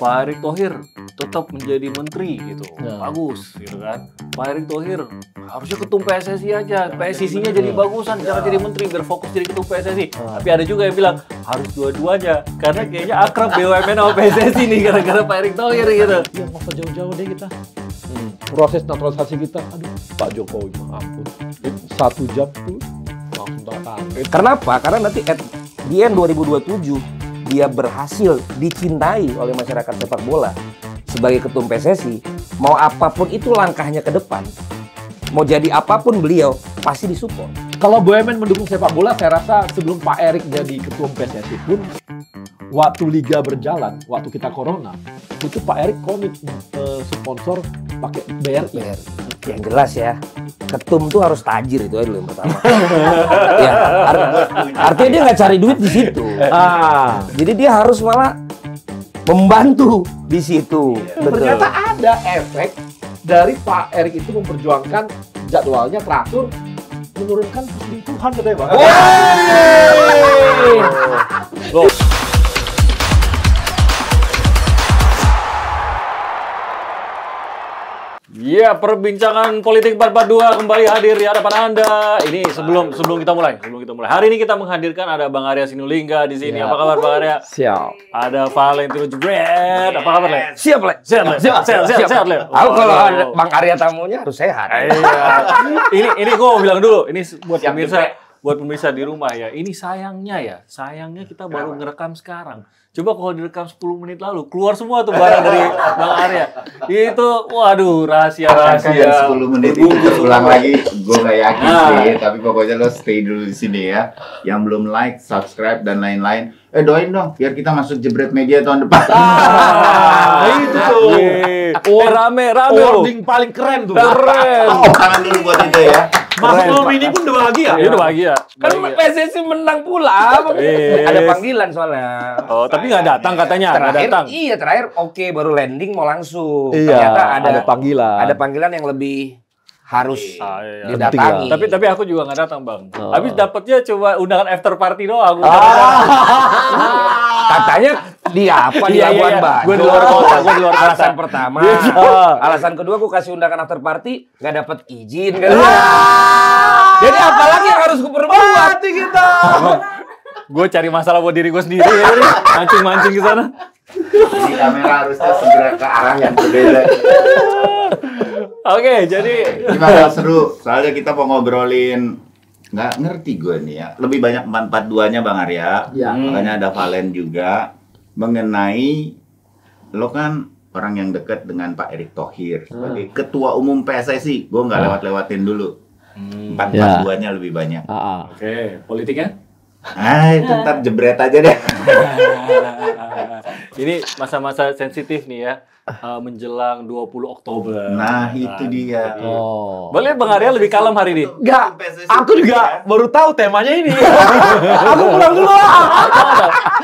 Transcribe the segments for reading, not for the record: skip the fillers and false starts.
Pak Erick Thohir tetap menjadi menteri gitu, bagus gitu kan. Pak Erick Thohir harusnya ketum PSSI aja, PSSI-nya jadi bagusan, jangan jadi menteri biar fokus jadi ketum PSSI. Tapi ada juga yang bilang harus dua-duanya, karena kayaknya akrab BUMN sama PSSI nih gara-gara Pak Erick Thohir gitu. Ya nggak usah jauh-jauh deh kita. Proses naturalisasi kita, aduh Pak Jokowi, ampun, 1 jam tuh langsung datang. Kenapa? Karena nanti at the end 2027 dia berhasil dicintai oleh masyarakat sepak bola sebagai ketum PSSI. Mau apapun itu langkahnya ke depan, mau jadi apapun beliau pasti disupport. Kalau BUMN mendukung sepak bola, saya rasa sebelum Pak Erick jadi ketua PSSI pun, waktu liga berjalan, waktu kita corona, itu Pak Erick komit sponsor pakai BRI. Yang jelas ya, ketum tuh harus tajir, itu aja dulu yang pertama. Ya, artinya dia nggak cari duit di situ. Jadi dia harus malah membantu di situ. Betul. Ternyata ada efek dari Pak Erick itu memperjuangkan jadwalnya teratur, menurunkan perselingkuhan katanya Pak. Ya, perbincangan politik 442 kembali hadir di hadapan Anda. Ini sebelum kita mulai. Hari ini kita menghadirkan ada Bang Arya Sinulinga di sini. Apa kabar Bang Arya? Siap. Ada Valentino Jebret. Apa kabar, Le? Siap, Le. Sehat, Le. Aku kalau ada Bang Arya tamunya harus sehat. Iya. Ini gue mau bilang dulu. Ini buat pemirsa di rumah ya. Ini sayangnya kita baru ngerekam sekarang. Coba kalau direkam 10 menit lalu, keluar semua tuh barang dari Bang Arya. Itu, waduh, rahasia. 10 menit itu ulang lagi, gue nggak yakin sih. Tapi pokoknya lo stay dulu di sini ya. Yang belum like, subscribe, dan lain-lain. Doain dong, biar kita masuk Jebret Media tahun depan. Itu tuh. Rame Ording paling keren tuh. Keren. Tangan dulu buat itu ya. Masuk nomini pun udah bahagia. Iya, udah bahagia. Kan PSSI menang pula. Ada panggilan soalnya. Oh, tapi nggak datang katanya. Nggak datang. Iya, terakhir oke, baru landing mau langsung. Iya, Ternyata ada panggilan. Ada panggilan yang lebih harus Iya. didatangi. Tapi aku juga nggak datang, Bang. Habis dapetnya coba undangan after party doang. Katanya di apa di Labuan Bajo. Gue di luar kota. Alasan pertama. Alasan kedua gue kasih undangan after party nggak dapet izin kan. Jadi apalagi yang harus gue perbuat kita. Gue cari masalah buat diri gue sendiri ya. Mancing-mancing ke sana. Jadi kamera harusnya segera ke arah yang berbeda. Oke, jadi Gimana seru? Soalnya kita mau ngobrolin, nggak ngerti gue nih ya. Lebih banyak 442-nya Bang Arya. Ya. Makanya ada Valen juga. Mengenai, lo kan orang yang dekat dengan Pak Erick Thohir. Sebagai Ketua Umum PSSI. Gue nggak lewat-lewatin dulu. 442-nya lebih banyak. Oke, politiknya? Itu ntar jebret aja deh. Ini masa-masa sensitif nih ya. Menjelang 20 Oktober. Nah, itu dia. Boleh Bang Arya lebih kalem hari ini? Enggak, aku juga baru tahu temanya ini. Aku pulang dulu lah.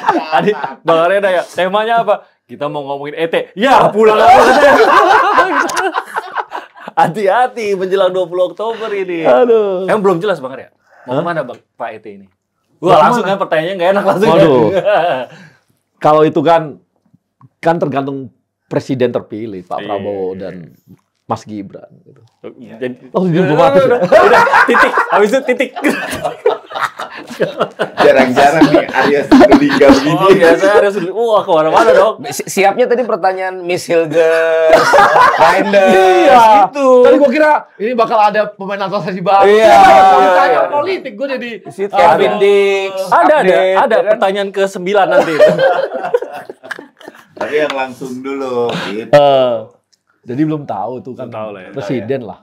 Tadi Bang Arya nanya, temanya apa? Kita mau ngomongin ET. Ya, pulang aku. Hati-hati menjelang 20 Oktober ini. Aduh. Yang belum jelas Bang Arya. Mau kemana Bang Pak ET ini? Wah, langsung kan pertanyaannya nggak enak langsung. Waduh. Kalau itu kan tergantung presiden terpilih Pak Prabowo dan Mas Gibran gitu. Jadi, Diplomatis ya? udah, titik. Habis itu titik. Jarang-jarang nih Arya Sinulinga begini. Oh, biasa harus wah kemana-mana dong. Siapnya tadi pertanyaan Miss Hilgers, Grinders, Iya. gitu. Tadi gua kira ini bakal ada pemain naturalisasi baru. Iya. Tanya politik gua jadi Kevin Dix. Ada pertanyaan ke-9 nanti. Tapi yang langsung dulu gitu. Jadi belum tahu tuh kan Tahu lah ya. presiden lah.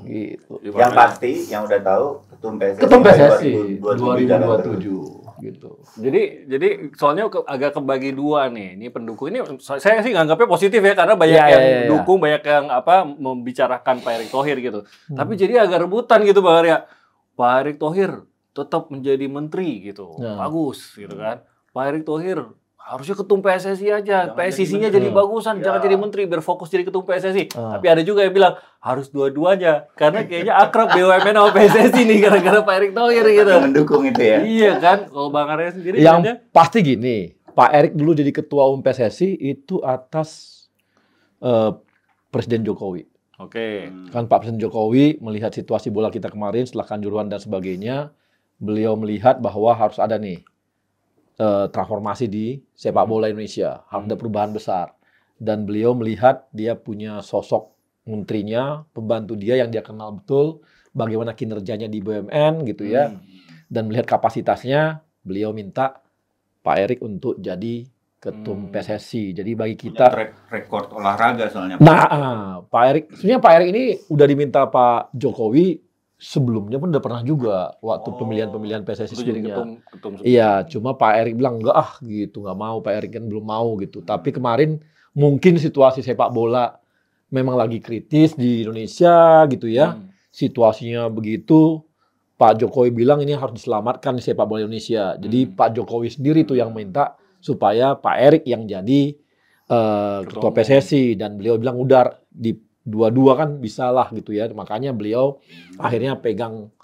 Gitu. Yang pasti yang udah tahu Ketum PSSI, Ketum PSSI 2027 gitu. Jadi soalnya agak kebagi dua nih. Ini pendukung ini saya sih nganggapnya positif ya karena banyak Iya, yang iya. dukung, banyak yang membicarakan Pak Erick Thohir gitu. Tapi jadi agak rebutan gitu Bang Arya. Pak Erick Thohir tetap menjadi menteri gitu. Bagus gitu kan. Pak Erick Thohir harusnya ketum PSSI aja, PSSI-nya jadi bagusan, jangan jadi menteri biar fokus jadi ketum PSSI. Tapi ada juga yang bilang harus dua-duanya karena kayaknya akrab BUMN sama PSSI nih gara-gara Pak Erick Thohir gitu. Mendukung itu ya. Iya kan, kalau Bang Arya sendiri Yang kayaknya pasti gini, Pak Erik dulu jadi ketua umum PSSI itu atas Presiden Jokowi. Oke. Kan Pak Presiden Jokowi melihat situasi bola kita kemarin setelah Kanjuruhan dan sebagainya, beliau melihat bahwa harus ada nih transformasi di sepak bola Indonesia, harus ada perubahan besar. Dan beliau melihat dia punya sosok menterinya, pembantu dia yang dia kenal betul, bagaimana kinerjanya di BUMN gitu ya. Dan melihat kapasitasnya, beliau minta Pak Erik untuk jadi ketum PSSI. Jadi bagi kita track record olahraga soalnya. Nah, Pak Erik, sebenarnya Pak Erik ini udah diminta Pak Jokowi sebelumnya pun udah pernah juga waktu pemilihan PSSI sebelumnya. Ketum Iya, cuma Pak Erik bilang enggak gitu, nggak mau. Pak Erik kan belum mau gitu. Tapi kemarin mungkin situasi sepak bola memang lagi kritis di Indonesia gitu ya. Situasinya begitu. Pak Jokowi bilang ini harus diselamatkan di sepak bola Indonesia. Jadi Pak Jokowi sendiri tuh yang minta supaya Pak Erik yang jadi ketua PSSI, dan beliau bilang udah di dua-dua kan bisa lah gitu ya. Makanya beliau akhirnya pegang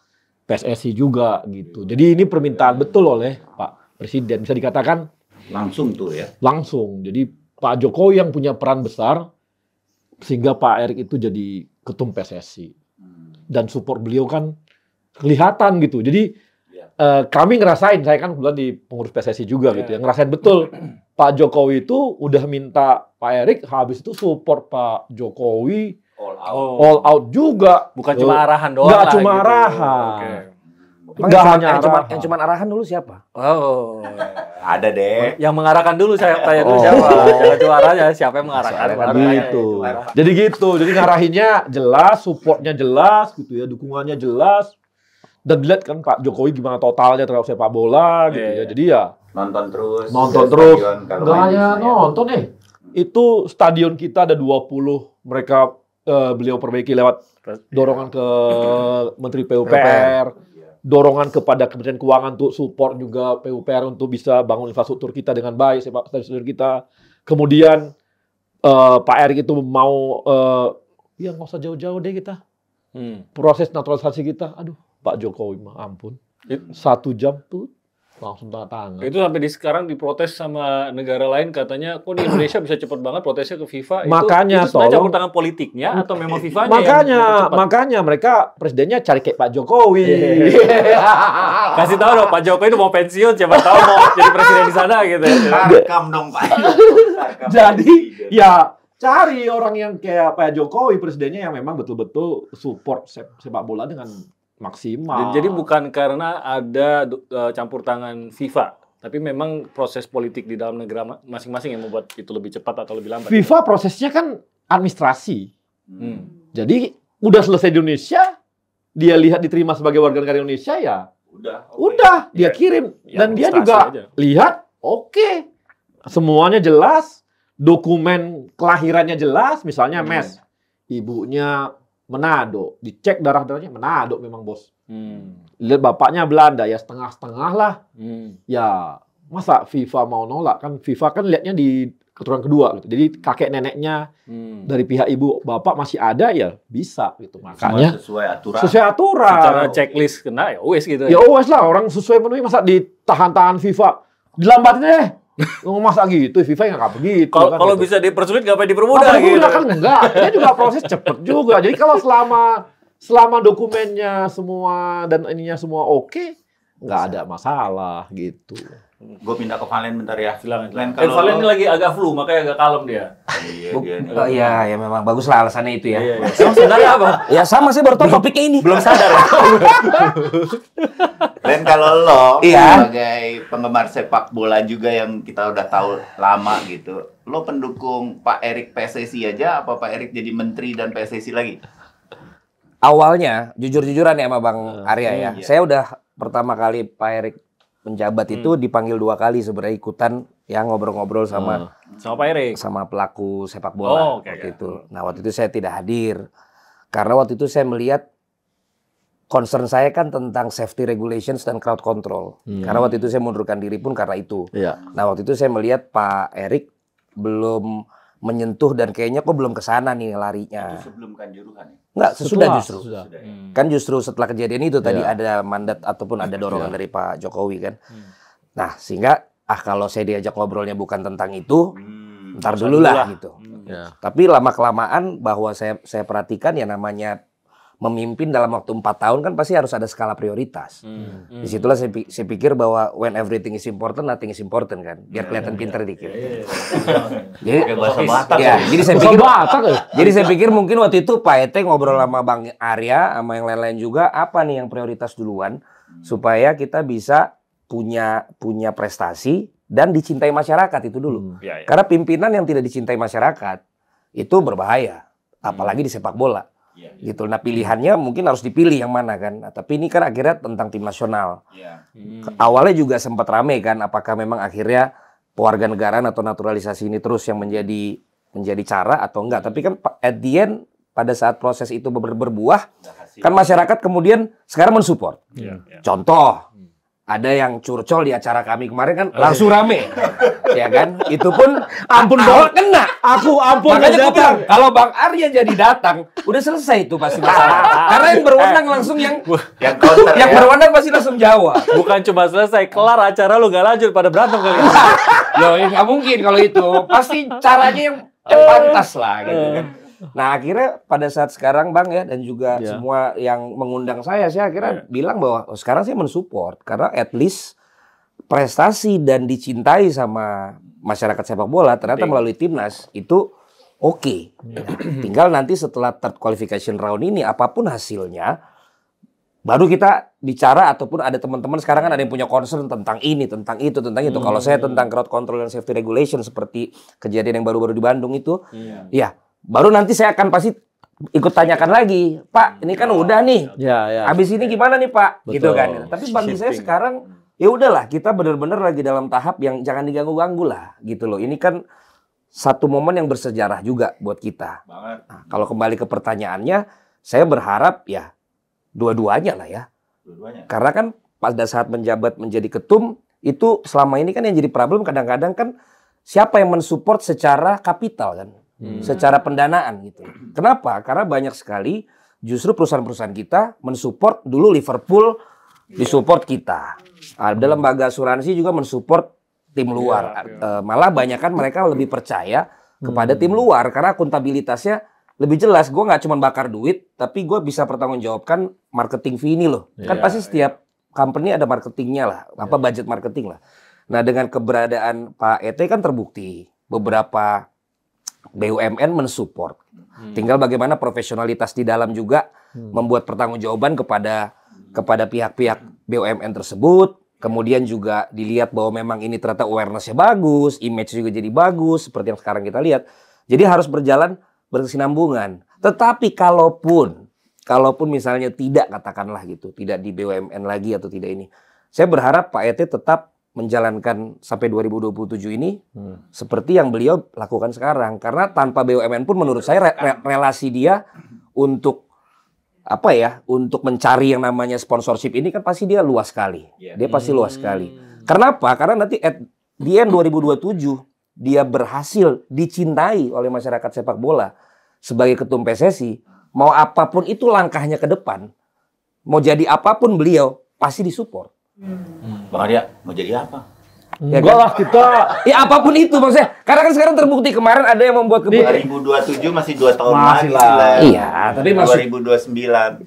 PSSI juga gitu. Jadi ini permintaan betul oleh Pak Presiden, bisa dikatakan Langsung tuh ya. langsung. Jadi Pak Jokowi yang punya peran besar sehingga Pak Erik itu jadi ketum PSSI. Dan support beliau kan kelihatan gitu. Jadi kami ngerasain, saya kan kebetulan di pengurus PSSI juga gitu ya, ngerasain betul Pak Jokowi itu udah minta Pak Erik, habis itu support Pak Jokowi all out juga. Bukan cuma arahan doang. Nggak lah cuma gitu. arahan. Oke. Nggak hanya arahan. yang cuman arahan dulu siapa? Oh. Ada deh. Yang mengarahkan dulu saya tanya dulu siapa. Jangan cuma arahnya, siapa yang mengarahkan. Baru tanya. Gitu. Jadi gitu. Jadi ngarahinnya jelas, supportnya jelas gitu ya, dukungannya jelas. Dan dilihat kan Pak Jokowi gimana totalnya terhadap sepak bola gitu ya. Jadi ya Nonton terus. nonton Di terus. stadion kalau Nggak main di hanya Senayan. nonton Itu stadion kita ada 20. Mereka beliau perbaiki lewat dorongan ke Menteri PUPR. Dorongan kepada Kementerian Keuangan untuk support juga PUPR untuk bisa bangun infrastruktur kita dengan baik, sepak stadion kita. Kemudian Pak Erik itu mau ya nggak usah jauh-jauh deh kita. Proses naturalisasi kita, aduh Pak Jokowi mah ampun. 1 jam tuh langsung tanda tangan. Itu sampai sekarang diprotes sama negara lain, katanya kok di Indonesia bisa cepet banget protesnya ke FIFA. Makanya itu sebenarnya tolong- campur tangan politiknya atau memang FIFA-nya Makanya mereka presidennya cari kayak Pak Jokowi. Kasih tahu dong, Pak Jokowi itu mau pensiun, siapa tahu mau jadi presiden di sana gitu. Rekam dong Pak. Rekam. Jadi ya cari orang yang kayak Pak Jokowi presidennya yang memang betul-betul support sepak bola dengan maksimal. Jadi bukan karena ada campur tangan FIFA, tapi memang proses politik di dalam negara masing-masing yang membuat itu lebih cepat atau lebih lambat. FIFA prosesnya kan administrasi. Jadi udah selesai di Indonesia, dia lihat diterima sebagai warga negara Indonesia ya. Udah dia kirim Ya, dan dia administrasi juga aja. lihat oke. Semuanya jelas, dokumen kelahirannya jelas, misalnya mes. Ibunya Manado, dicek darah-darahnya Manado memang bos. Lihat bapaknya Belanda ya setengah-setengah lah. Ya masa FIFA mau nolak kan? FIFA kan lihatnya di keturunan kedua gitu. Jadi kakek neneknya dari pihak ibu bapak masih ada ya bisa gitu. Makanya sesuai aturan. sesuai aturan. Secara checklist kena ya wes gitu. Ya wes lah orang sesuai memenuhi, masa ditahan-tahan FIFA. Dilambatin deh. Masa gitu, FIFA nggak begitu. Kalau gitu. bisa dipersulit ngapain dipermudah gitu. Kan enggak, dia juga proses cepet juga. Jadi kalau selama dokumennya semua dan ininya semua oke, nggak ada masalah gitu. Gue pindah ke Valen bentar ya. Silakan. Len, Valen ini lagi agak flu, makanya agak kalem dia. Iya, dia nih. Oh iya, ya memang bagus lah alasannya itu ya. Iya. Emang sebenarnya apa? Ya sama sih baru tahu topiknya ini. Belum sadar ya? Len, kalau lo Iya. sebagai penggemar sepak bola juga yang kita udah tahu lama gitu, lo pendukung Pak Erik PSSI aja apa Pak Erik jadi menteri dan PSSI lagi? Awalnya jujur-jujuran ya sama Bang Arya ya. Iya. Saya udah pertama kali Pak Erik menjabat itu dipanggil 2 kali sebenarnya ikutan yang ngobrol-ngobrol sama Sama Pak Erik. sama pelaku sepak bola Oh, oke, waktu oke. itu. Nah, waktu itu saya tidak hadir karena waktu itu saya melihat concern saya kan tentang safety regulations dan crowd control. Karena waktu itu saya mundurkan diri pun karena itu. Iya. Nah, waktu itu saya melihat Pak Erik belum menyentuh dan kayaknya kok belum ke sana nih larinya. Itu sebelum Kanjuruhan ya? Enggak, sesudah justru. Sudah. Kan justru setelah kejadian itu tadi Iya. ada mandat ataupun ada dorongan dari Pak Jokowi kan. Nah, sehingga kalau saya diajak ngobrolnya bukan tentang itu, ntar dulu lah gitu. Ya. Tapi lama-kelamaan bahwa saya perhatikan ya namanya memimpin dalam waktu 4 tahun kan pasti harus ada skala prioritas. Disitulah saya pikir bahwa when everything is important, nothing is important kan. Biar kelihatan pinter dikit. Jadi saya pikir mungkin waktu itu Pak Ete ngobrol sama Bang Arya sama yang lain-lain juga apa nih yang prioritas duluan supaya kita bisa punya prestasi dan dicintai masyarakat itu dulu. Karena pimpinan yang tidak dicintai masyarakat itu berbahaya, apalagi di sepak bola. Gitu. Nah pilihannya mungkin harus dipilih yang mana kan. Nah, tapi ini kan akhirnya tentang tim nasional. Awalnya juga sempat rame kan. Apakah memang akhirnya pewarganegaraan atau naturalisasi ini terus yang menjadi cara atau enggak? Tapi kan at the end pada saat proses itu berbuah, kan masyarakat kemudian sekarang mensupport. Contoh. Ada yang curcol di acara kami kemarin kan langsung rame. Ya kan? Itu pun ampun Bang kena. Makanya aku bilang kalau Bang Arya jadi datang, udah selesai itu pasti masalah. Karena yang berwenang langsung yang berwenang pasti langsung jawab. Bukan cuma selesai, kelar acara lu gak lanjut pada berantem kali. Loh, ya nggak mungkin kalau itu. Pasti caranya yang pantas lah gitu kan. Nah akhirnya pada saat sekarang Bang ya dan juga semua yang mengundang saya akhirnya bilang bahwa sekarang saya mensupport karena at least prestasi dan dicintai sama masyarakat sepak bola ternyata melalui timnas itu oke. Tinggal nanti setelah third qualification round ini apapun hasilnya baru kita bicara ataupun ada teman-teman sekarang kan ada yang punya concern tentang ini, tentang itu. Kalau saya tentang crowd control dan safety regulation seperti kejadian yang baru-baru di Bandung itu, ya baru nanti saya akan pasti ikut tanyakan lagi, Pak, ini kan udah nih. Habis ini gimana nih, Pak? Betul. Gitu kan. Tapi bagi saya sekarang ya udahlah, kita benar-benar lagi dalam tahap yang jangan diganggu-ganggu lah, gitu loh. Ini kan satu momen yang bersejarah juga buat kita. Nah, kalau kembali ke pertanyaannya, saya berharap ya dua-duanya lah ya. Karena kan pada saat menjabat menjadi ketum itu selama ini kan yang jadi problem kadang-kadang kan siapa yang mensupport secara kapital kan. Secara pendanaan gitu. Kenapa? Karena banyak sekali justru perusahaan-perusahaan kita mensupport dulu Liverpool disupport kita. Ada lembaga asuransi juga mensupport tim luar. Malah banyak kan mereka lebih percaya kepada tim luar karena akuntabilitasnya lebih jelas. Gue nggak cuma bakar duit, tapi gue bisa pertanggungjawabkan marketing fee ini loh. Kan pasti setiap company ada marketingnya lah, apa budget marketing lah. Nah dengan keberadaan Pak Ete kan terbukti beberapa BUMN mensupport. Tinggal bagaimana profesionalitas di dalam juga membuat pertanggungjawaban kepada pihak-pihak BUMN tersebut. Kemudian juga dilihat bahwa memang ini ternyata awareness-nya bagus, image juga jadi bagus seperti yang sekarang kita lihat. Jadi harus berjalan berkesinambungan. Tetapi kalaupun misalnya tidak katakanlah gitu, tidak di BUMN lagi atau tidak ini. Saya berharap Pak Ete tetap menjalankan sampai 2027 ini seperti yang beliau lakukan sekarang karena tanpa BUMN pun menurut saya relasi dia untuk untuk mencari yang namanya sponsorship ini kan pasti dia luas sekali. Dia pasti luas sekali. Kenapa? Karena nanti at the end 2027 dia berhasil dicintai oleh masyarakat sepak bola sebagai ketum PSSI, mau apapun itu langkahnya ke depan, mau jadi apapun beliau pasti disupport. Bang Arya, mau jadi apa? Enggak lah kita. Ya apapun itu maksudnya. Karena kan sekarang terbukti kemarin ada yang membuat 2027 masih 2 tahun lagi. Iya, tapi masih 2029.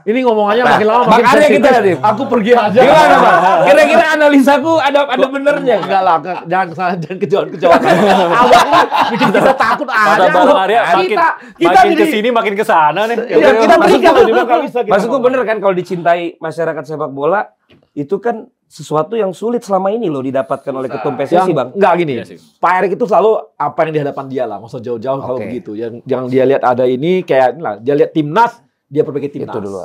Ini ngomongannya makin lama makin Bang Arya kita nih. Aku pergi aja. Gimana, Bang? Kira-kira analisaku ada benernya? Enggak lah, jangan kejauhan-kejauhan. Awalnya bikin kita takut aja. Bang Arya makin kesini makin kesana nih. Kita berikan juga enggak bisa. Maksudku bener kan kalau dicintai masyarakat sepak bola itu kan sesuatu yang sulit selama ini loh didapatkan oleh ketum PSSI, Bang. Enggak gini. Pak Erik itu selalu apa yang di hadapan dia lah, nggak usah jauh-jauh kalau begitu. Yang dia lihat ada ini kayak inilah, dia lihat timnas, dia perbaiki timnas. Itu dulu.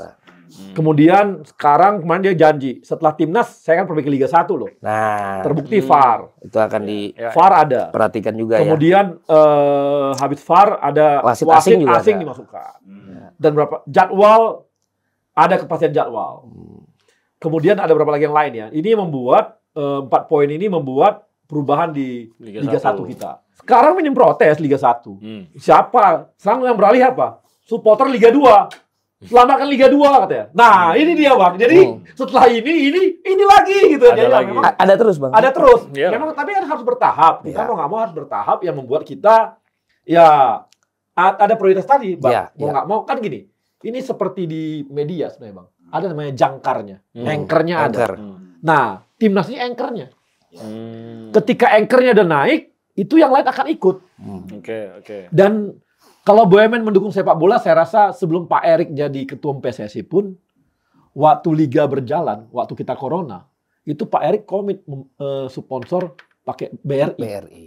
Kemudian sekarang kemarin dia janji setelah timnas saya kan perbaiki Liga 1 loh. Nah, terbukti VAR. Itu akan VAR ada. Perhatikan juga. Kemudian habis VAR ada wasit asing dimasukkan. Dan berapa jadwal ada kepastian jadwal. Kemudian ada beberapa lagi yang lain ya. Ini membuat 4 poin ini membuat perubahan di Liga 1 kita. Sekarang minim protes Liga 1. Siapa? Sekarang yang beralih apa? Supporter Liga 2. selamatkan Liga 2 katanya. Nah, ini dia Bang. Jadi setelah ini lagi gitu. Ada Jadi lagi. memang Ada terus Bang. ada terus. Iya. Memang tapi kan harus bertahap. Kita Iya. mau nggak mau harus bertahap yang membuat kita ya ada prioritas tadi, Bang. Iya, Mau iya. nggak mau kan gini. Ini seperti di media sebenarnya, Bang. Ada namanya jangkarnya. Anchor-nya ada. Anchor. Nah, timnas ini anchor-nya. Hmm. Ketika anchor-nya udah naik, itu yang lain akan ikut. Oke. Dan kalau BUMN mendukung sepak bola, saya rasa sebelum Pak Erik jadi ketua PSSI pun, waktu liga berjalan, waktu kita corona, itu Pak Erik komit sponsor pakai BRI. BRI.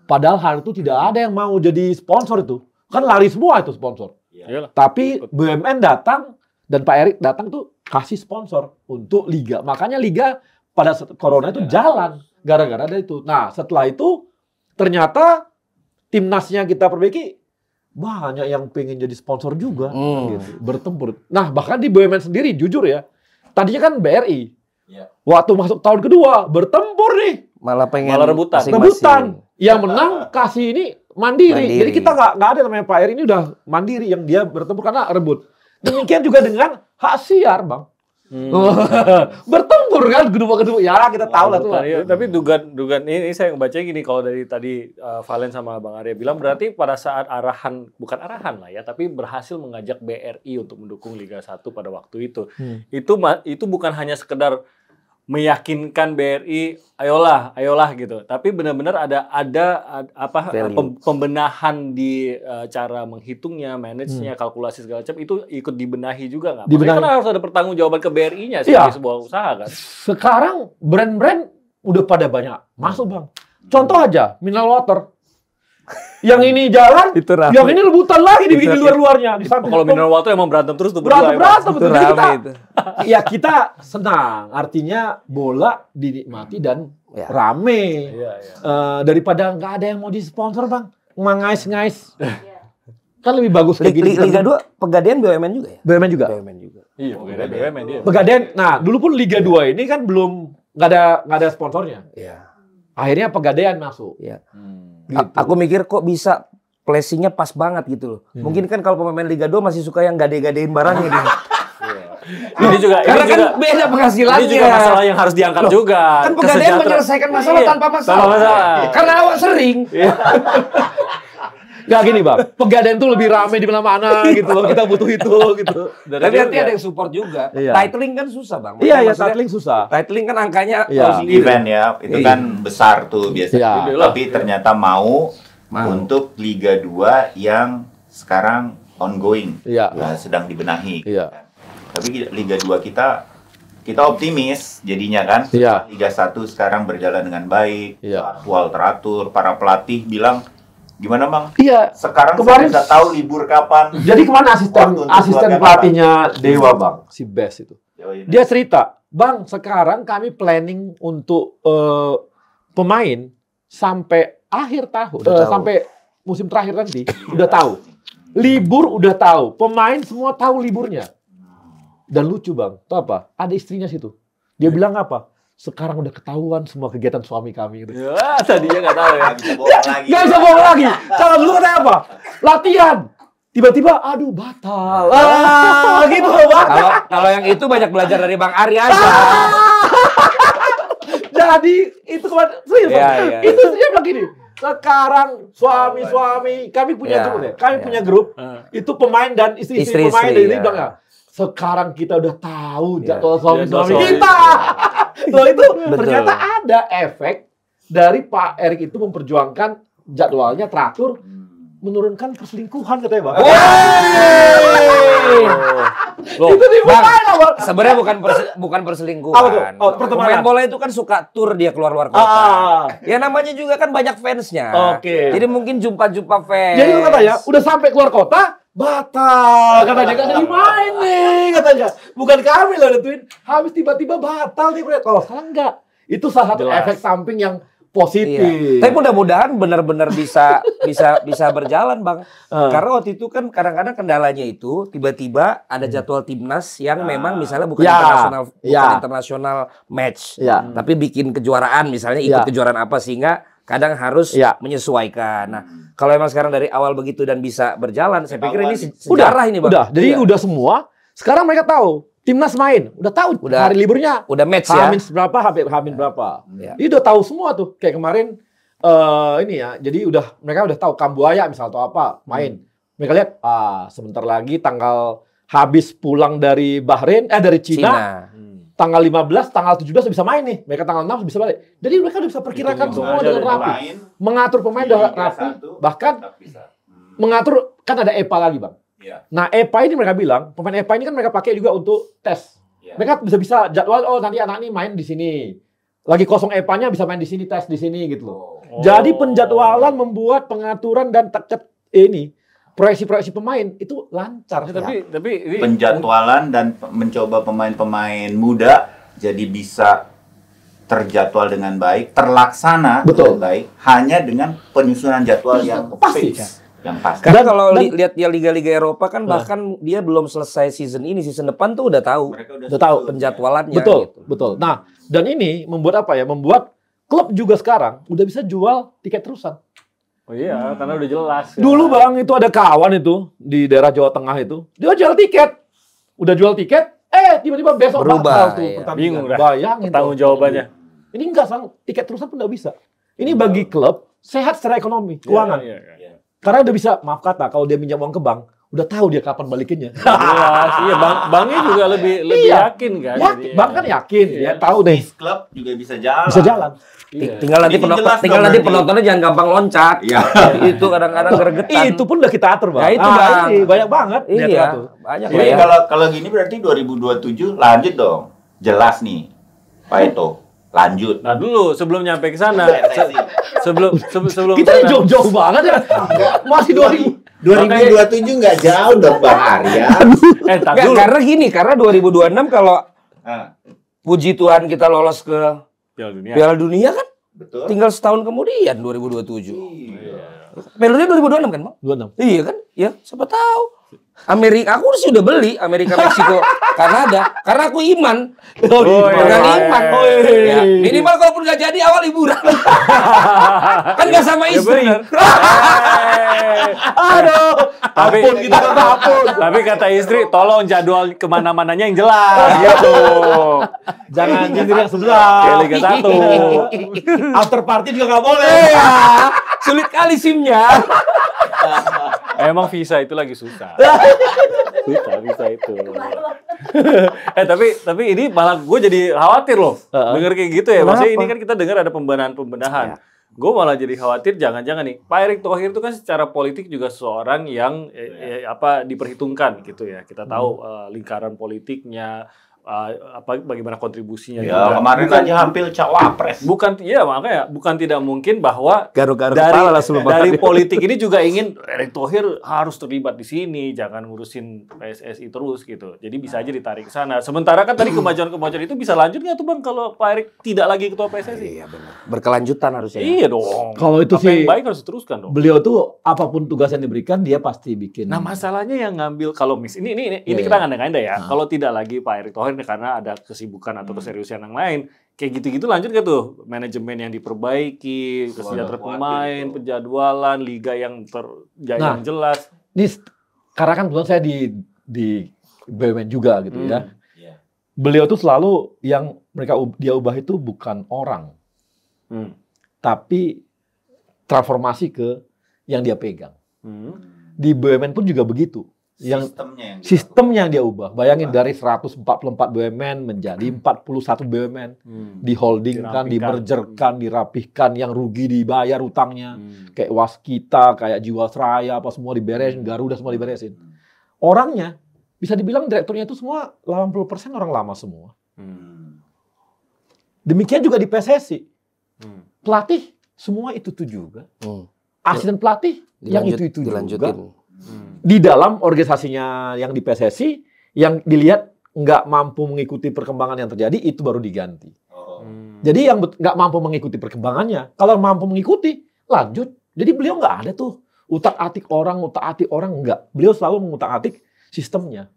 Padahal hal itu tidak ada yang mau jadi sponsor itu. Kan lari semua itu sponsor. Iyalah. Tapi BUMN datang dan Pak Erik datang tuh kasih sponsor untuk liga. Makanya liga pada saat corona itu jalan gara-gara ada itu. Nah, setelah itu ternyata timnasnya kita perbaiki, banyak yang pengen jadi sponsor juga gitu, bertempur. Nah, bahkan di BUMN sendiri jujur ya. Tadinya kan BRI. Waktu masuk tahun kedua bertempur nih. Malah rebutan. masing-masing. Rebutan. Yang menang kasih ini mandiri. Mandiri. Jadi kita nggak ada namanya Pak Erik ini udah mandiri yang dia bertempur karena rebut. Demikian juga dengan hak siar, Bang. Bertempur kan kedua-kedua. Ya, kita tahu lah tuh. Iya, tapi dugaan ini saya ngebaca gini kalau dari tadi Valen sama Bang Arya bilang berarti pada saat bukan arahan lah ya, tapi berhasil mengajak BRI untuk mendukung Liga 1 pada waktu itu. Itu bukan hanya sekedar meyakinkan BRI ayolah gitu. Tapi benar-benar ada pembenahan di cara menghitungnya, manage-nya, kalkulasi segala macam itu ikut dibenahi juga nggak? Maksudnya kan harus ada pertanggungjawaban ke BRI-nya sebagai sebuah usaha kan. Sekarang brand-brand udah pada banyak masuk, Bang. Contoh aja mineral water. Yang ini jalan, Itu rame. yang ini rebutan lagi dibikin di luar-luarnya. Di samping Kalau mineral water emang berantem terus tuh berdua. berantem betul. Itu Jadi rame itu. ya kita senang. Artinya bola dinikmati dan Ya. rame. Iya. Daripada nggak ada yang mau disponsor, Bang. Ngais-ngais. Kan lebih bagus kayak gini. Liga 2 Pegadaian BUMN juga ya? BUMN juga. BUMN juga. Iya, BUMN dia. Pegadaian. Nah, dulu pun Liga 2 ini kan belum nggak ada sponsornya. Iya. Akhirnya Pegadaian masuk. Iya. Gitu. Aku mikir kok bisa placing-nya pas banget gitu loh. Mungkin kan kalau pemain Liga 2 masih suka yang gade-gadein barangnya gitu. Ini juga Karena kan beda penghasilannya. Ini juga masalah yang harus diangkat juga. Kan Pegadaian menyelesaikan masalah tanpa masalah. Tanpa masalah. Karena awak sering. Nggak gini, Bang. Pegadaian tuh lebih rame di mana-mana gitu loh. Kita butuh itu gitu. Tapi nanti ada yang support juga. Iya. Titling kan susah, Bang. Iya, Maksudnya, titling susah. Titling kan angkanya Iya. harus gini. Event ya, itu kan besar tuh biasanya. Iya. Tapi ternyata mau untuk Liga 2 yang sekarang ongoing, Iya. sedang dibenahi. Iya. Tapi Liga 2 kita optimis jadinya kan. Iya. Liga 1 sekarang berjalan dengan baik, Iya. jadwal teratur, para pelatih bilang gimana Bang? Iya. Sekarang Kemarin- saya tidak tahu libur kapan. Jadi kemana Waktu untuk asisten latihan pelatihnya Dewa, Bang? Si Best itu. Dia Dia cerita, Bang, sekarang kami planning untuk pemain sampai akhir tahun, Udah tahu. sampai musim terakhir nanti, udah tahu. Libur udah tahu, pemain semua tahu liburnya. Dan lucu, Bang, tahu apa? Ada istrinya situ. Dia bilang apa? Sekarang udah ketahuan semua kegiatan suami kami. Gitu. Ya, tadinya nggak tahu ya. nggak bisa bohong lagi. Gak bisa bohong lagi. Kalau dulu katanya apa? Latihan. Tiba-tiba, aduh batal. Gitu, Bang. Kalau yang itu banyak belajar dari Bang Arya aja. Jadi itu kemarin serius, Iya, Bang. iya. Itu dia bilang gini. Sekarang suami-suami kami punya Iya, grup ya. Kami iya. punya grup. Itu pemain dan istri-istri pemain Istri-istri, dari ya. bilang ya. Sekarang kita udah tahu Iya. jadwal suami-suami Jadwal kita. Loh itu Betul. ternyata ada efek dari Pak Erik itu memperjuangkan jadwalnya teratur, menurunkan perselingkuhan katanya, Bang. Loh, Itu di Bang, pemain, Bang. sebenarnya bukan perselingkuhan. Apa tuh? Oh, pertemanan. Pemain bola itu kan suka tur dia keluar-luar kota. Ya namanya juga kan banyak fansnya. Oke. Jadi mungkin jumpa-jumpa fans. Jadi itu katanya, udah sampai keluar kota, batal. Katanya, gak jadi main nih, katanya. Bukan kami loh nentuin. Habis tiba-tiba batal nih. Kalau sekarang enggak. Itu salah satu Jelas. efek samping yang positif. Iya. Tapi mudah-mudahan benar-benar bisa berjalan, Bang. Karena waktu itu kan kadang-kadang kendalanya itu tiba-tiba ada jadwal timnas yang memang misalnya bukan internasional match, Ya. tapi bikin kejuaraan misalnya ikut Ya. kejuaraan apa sehingga kadang harus Ya. menyesuaikan. Nah, kalau emang sekarang dari awal begitu dan bisa berjalan, saya pikir ini Udah, sejarah ini, Bang. udah. Jadi Iya. udah semua. Sekarang mereka tahu timnas main, udah tahu hari liburnya. Udah match ya. Hamin berapa, Hamin berapa. Ya. Dia udah tahu semua tuh. Kayak kemarin ini ya. Jadi mereka udah tahu Kambuaya misal atau apa main. Mereka lihat sebentar lagi tanggal habis pulang dari Bahrain dari Cina. Tanggal 15, tanggal 17 bisa main nih. Mereka tanggal 6 bisa balik. Jadi mereka udah bisa perkirakan semua dengan rapi. Mengatur pemain udah rapi. Bahkan mengatur, kan ada EPA lagi Bang. Ya. Nah EPA ini mereka bilang, pemain EPA ini kan mereka pakai juga untuk tes. Ya. Mereka bisa jadwal, nanti anak ini main di sini. Lagi kosong EPA-nya bisa main di sini, tes di sini gitu loh. Jadi penjadwalan membuat pengaturan dan proyeksi-proyeksi pemain itu lancar. Tapi ini penjadwalan dan mencoba pemain-pemain muda jadi bisa terjadwal dengan baik, terlaksana dengan baik, hanya dengan penyusunan jadwal yang pasti. Yang pasti. Karena kalau lihat ya liga-liga Eropa kan bahkan dia belum selesai season ini, season depan tuh udah tahu. Udah tahu penjadwalannya. Betul. Nah, dan ini membuat apa ya? Membuat klub juga sekarang udah bisa jual tiket terusan. Oh iya, karena udah jelas. Ya. Dulu Bang itu ada kawan itu di daerah Jawa Tengah itu, dia jual tiket. Udah jual tiket, tiba-tiba besok berubah tuh pertandingan. Bingung dah. Bayangin tanggung jawabannya. Ini enggak Sang, tiket terusan pun enggak bisa. Ini bagi klub sehat secara ekonomi, keuangan. Iya. Karena udah bisa, maaf kata, kalau dia minjam uang ke bank, udah tahu dia kapan balikinnya. Jelas, iya banknya juga lebih yakin kan. Bank kan yakin, dia tahu deh. Klub juga bisa jalan. Bisa jalan. Iya. Tinggal nanti penontonnya jangan gampang loncat. Iya. Itu kadang-kadang gregetan. Itu pun udah kita atur, Bang. Ya itu Bang. Ini banyak banget. Iya. Banyak Jadi ya. kalau gini berarti 2027 lanjut dong. Jelas nih. Pak Eto, lanjut. Nah dulu sebelum nyampe ke sana, sebelum kita ini jauh-jauh banget ya. Masih 2027 nggak jauh dong Bang Arya. dulu. Karena 2026 kalau puji Tuhan kita lolos ke Piala Dunia kan? Betul. Tinggal setahun kemudian 2027. Piala Dunia 2026 kan, Bang? 26. Iya kan? Ya, siapa tahu. Amerika, aku sudah beli Amerika, Meksiko, Kanada, karena aku iman. Iman. Ya. Minimal kalaupun nggak jadi awal liburan. Kan nggak sama istri. Aduh, tapi kata istri, tolong jadwal kemana-mananya yang jelas, gitu. Jangan nyindir yang sebelah. Kayak Liga 1. After party juga nggak boleh. Sulit kali SIM-nya. Emang visa itu lagi susah. Visa itu. Tapi ini malah gue jadi khawatir loh. Dengar kayak gitu ya. Maksudnya ini kan kita dengar ada pembenahan. Gue malah jadi khawatir jangan-jangan nih Pak Erick Thohir itu kan secara politik juga seorang yang diperhitungkan gitu ya. Kita tahu lingkaran politiknya, bagaimana kontribusinya. Ya, kemarin aja hampir cawapres. Makanya bukan tidak mungkin bahwa dari politik ini juga ingin Erick Thohir harus terlibat di sini, jangan ngurusin PSSI terus gitu. Jadi bisa aja ditarik ke sana. Sementara kan tadi kemajuan itu bisa lanjut nggak tuh Bang kalau Pak Erick tidak lagi ketua PSSI? Iya benar. Berkelanjutan harusnya. Iya dong. Kalau itu sih yang baik harus diteruskan dong. Beliau tuh apapun tugas yang diberikan dia pasti bikin. Nah masalahnya yang ngambil kalau ini kita ngandai-ngandai ya. Kalau tidak lagi Pak Erick Thohir karena ada kesibukan atau keseriusan yang lain, kayak gitu-gitu lanjut gak tuh? Manajemen yang diperbaiki, kesejahteraan pemain, penjadwalan, liga yang yang jelas. Ini karena kan kebetulan saya di BUMN juga gitu ya. Beliau tuh selalu yang dia ubah itu bukan orang, tapi transformasi ke yang dia pegang. Di BUMN pun juga begitu. Sistemnya yang dia ubah. Bayangin dari 144 BUMN menjadi 41 BUMN. Diholdingkan, dimergerkan, dirapihkan, yang rugi dibayar utangnya. Kayak Waskita, kayak Jiwasraya, apa semua diberesin, Garuda semua diberesin. Orangnya, bisa dibilang direkturnya itu semua 80% orang lama semua. Demikian juga di PSSI. Pelatih, semua itu juga. Asisten pelatih, yang itu juga. Di dalam organisasinya yang di PSSI, yang dilihat nggak mampu mengikuti perkembangan yang terjadi, itu baru diganti. Jadi yang nggak mampu mengikuti perkembangannya, kalau mampu mengikuti, lanjut. Jadi beliau nggak ada tuh utak-atik orang nggak. Beliau selalu mengutak-atik sistemnya.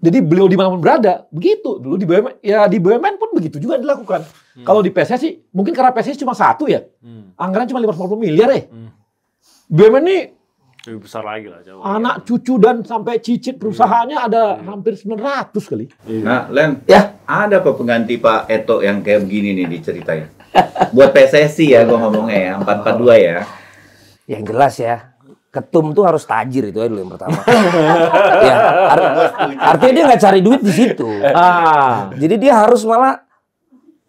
Jadi beliau dimanapun berada, begitu. Dulu di BUMN, ya di BUMN pun begitu juga dilakukan. Kalau di PSSI, mungkin karena PSSI cuma satu ya, anggaran cuma 540 miliar ya. BUMN ini Lebih besar lagi lah. Jauh. Anak, cucu, dan sampai cicit perusahaannya ada hampir 900 kali. Nah, Len, Ya. ada apa pengganti Pak Eto yang kayak begini nih diceritain? Buat PSSI ya, gua ngomongnya ya, 442 ya. Yang jelas ya, ketum tuh harus tajir, itu aja dulu yang pertama. Ya, artinya dia nggak cari duit di situ. Jadi dia harus malah